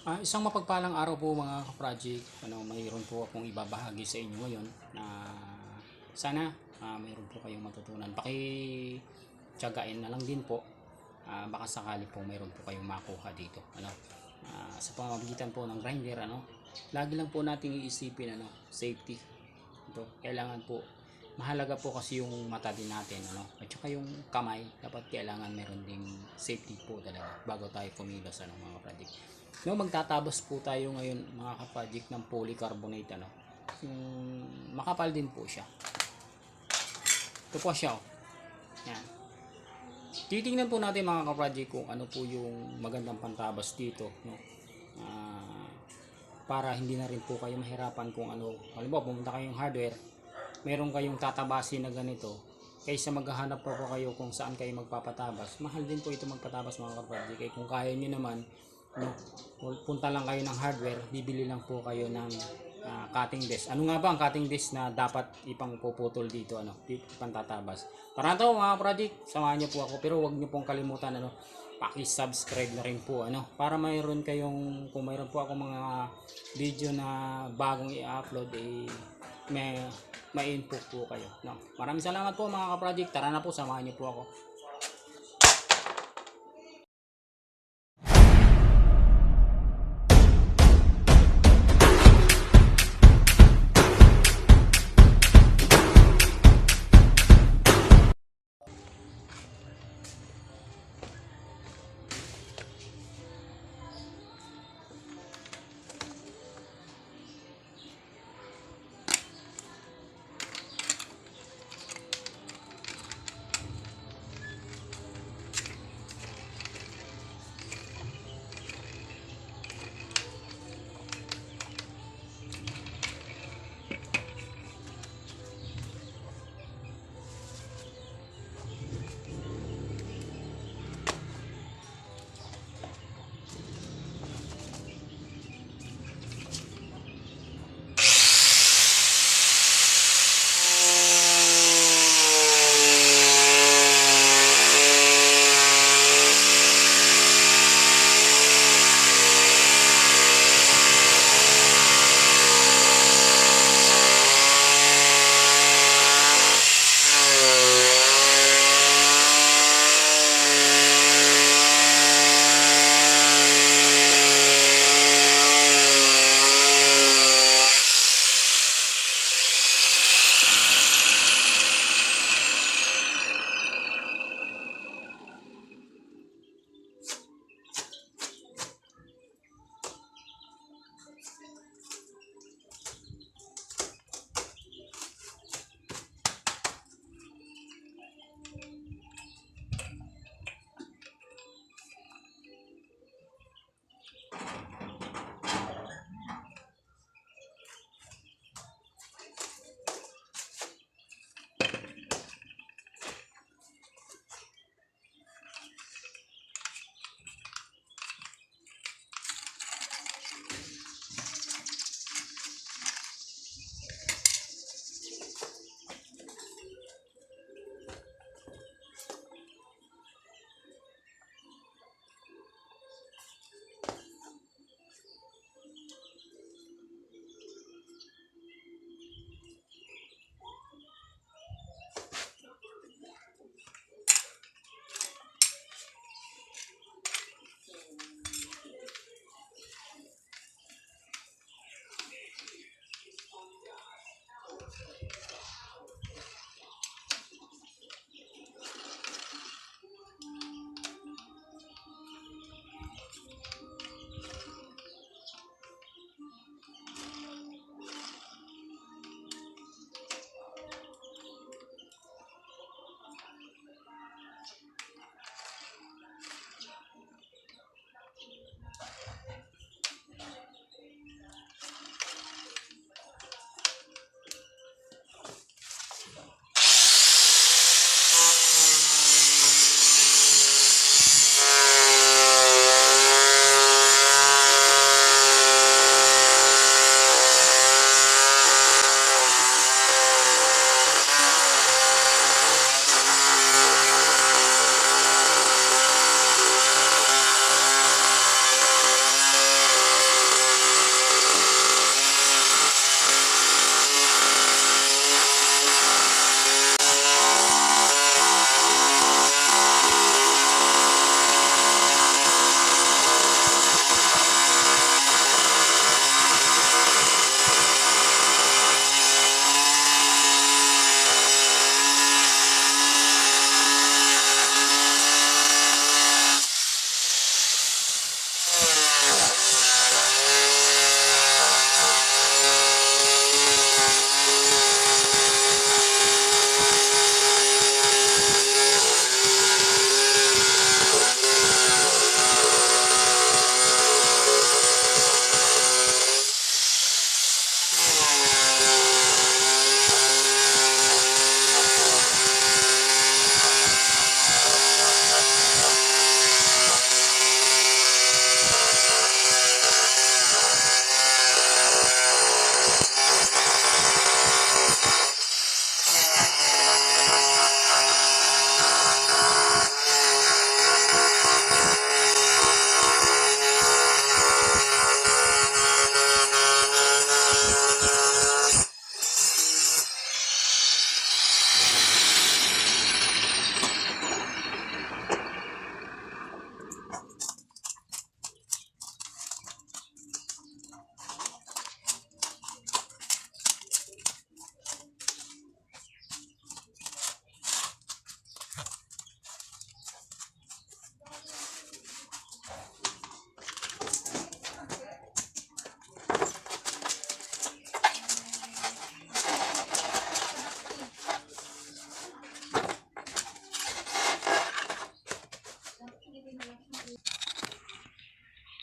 Isang mapagpalang araw po mga ka-project. Mayroon po akong ibabahagi sa inyo ngayon na sana mayroon po kayong matutunan. Paki-tiyagain na lang din po. Baka sakali po mayroon po kayong makuha dito. Sa pamamagitan po ng grinder, lagi lang po nating iisipin safety. Ito, kailangan po mahalaga po kasi yung mata din natin, at saka yung kamay, dapat kailangan meron ding safety po talaga bago tayo kumilos mga project. Magtatabas po tayo ngayon mga ka-project ng polycarbonate, yung makapal din po siya. Ito po siya, oh. Yan. Titingnan po natin mga ka-project kung ano po yung magandang pantabas dito, para hindi na rin po kayo mahirapan kung ano. Halimbawa, pumunta kayong hardware, meron kayong tatabasin na ganito, kaysa maghahanap po kayo kung saan kayo magpapatabas. Mahal din po ito magpatabas mga ka-project. Kaya kung kaya nyo naman, punta lang kayo ng hardware, bibili lang po kayo ng cutting disc. Ano nga ba ang cutting disc na dapat ipang puputol dito, ipang-tatabas? Tara to mga project, samahan niyo po ako, pero huwag niyo pong kalimutan paki-subscribe na rin po para mayroon kayong, kung mayroon po ako mga video na bagong i-upload, may info po kayo, Maraming salamat po mga ka-project. Tara na po, samahan niyo po ako.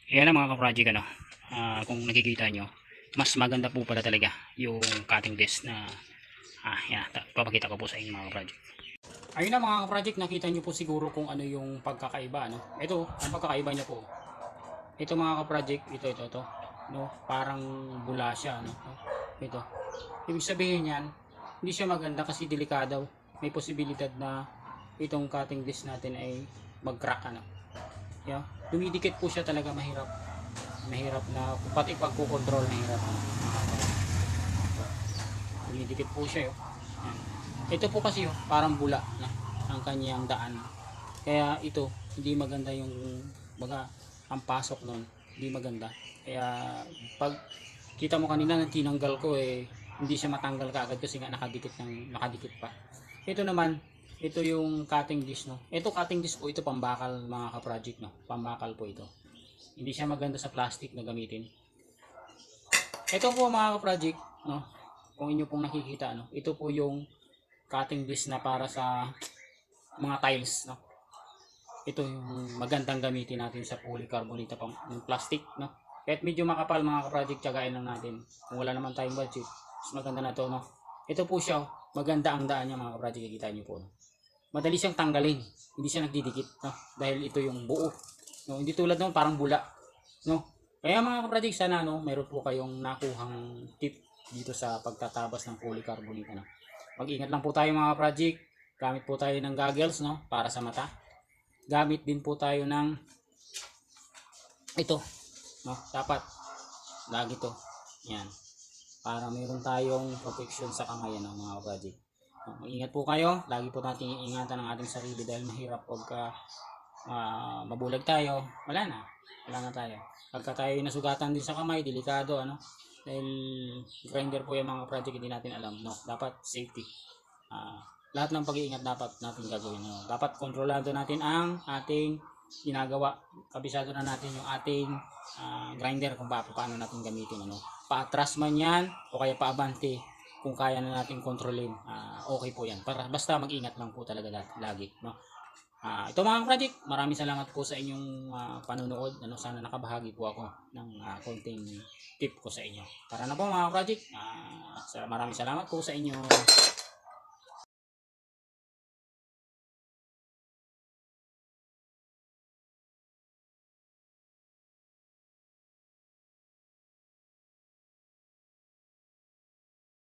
Yan ang mga ka-project ano. Kung nakikita nyo, mas maganda po pala talaga yung cutting disc na yan, papakita ko po sa inyo mga ka-project. Ayun na mga ka-project, nakita nyo po siguro kung ano yung pagkakaiba, no? Ito, ang pagkakaiba niya po. Ito mga ka-project, ito, no? Parang bula siya, no? Ito. Ibig sabihin yan, hindi siya maganda kasi delikado. May posibilidad na itong cutting disc natin ay mag-crack, ano? Yeah. Dumidikit po siya talaga, mahirap na pati pagko-control, mahirap, ano? Dumidikit po siya, yan. Ito po kasi parang bula na ang kanyang daan, kaya ito hindi maganda yung baga ang pasok nun, hindi maganda. Kaya pag kita mo kanina nang tinanggal ko hindi siya matanggal kaagad kasi nga nakadikit pa. Ito naman, ito yung cutting disc, no. Ito cutting disc po, ito pambakal mga ka-project, no. Pambakal po ito. Hindi siya maganda sa plastic na gamitin. Ito po mga ka-project, no. Kung inyo pong nakikita, no. Ito po yung cutting disc na para sa mga tiles, no. Ito yung magandang gamitin natin sa polycarbonate ng plastic, no. Kahit medyo makapal mga ka-project, tiyagain lang natin. Kung wala naman tayong budget, mas maganda na to, no. Ito po siya, maganda ang daan niya mga ka-project, kikita niyo po, no? Madali siyang tanggalin, hindi siya nagdidikit, no. Dahil ito yung buo, no. Hindi tulad noon parang bula, no. Kaya mga ka-project, sana no, meron po kayong nakuhang tip dito sa pagtatabas ng polycarbonate, no. Mag-ingat lang po tayo mga project. Gamit po tayo ng goggles, no, para sa mata. Gamit din po tayo ng ito, no. Dapat lagi to. Yan. Para mayroon tayong protection sa kamay, no, mga project. No, mag-ingat po kayo. Lagi po natin iingatan ang ating sarili dahil mahirap pagka mabulag tayo. Wala na tayo. Pagka tayo nasugatan din sa kamay, delikado, ano. Dahil grinder po yung mga project, hindi natin alam, no. Dapat safety. Lahat ng pag-iingat dapat natin gagawin, no? Dapat kontrolado natin ang ating ginagawa. Kabisado na natin yung ating grinder kung paano natin gamitin, ano. Paatras man yan o kaya paabante, kung kaya na natin kontrolin, okay po yan. Basta mag-ingat lang po talaga lagi, no. Ito mga project, maraming salamat po sa inyong panonood, ano. Sana nakabahagi po ako ng konting tip ko sa inyo. Para na po mga project, maraming salamat po sa inyo.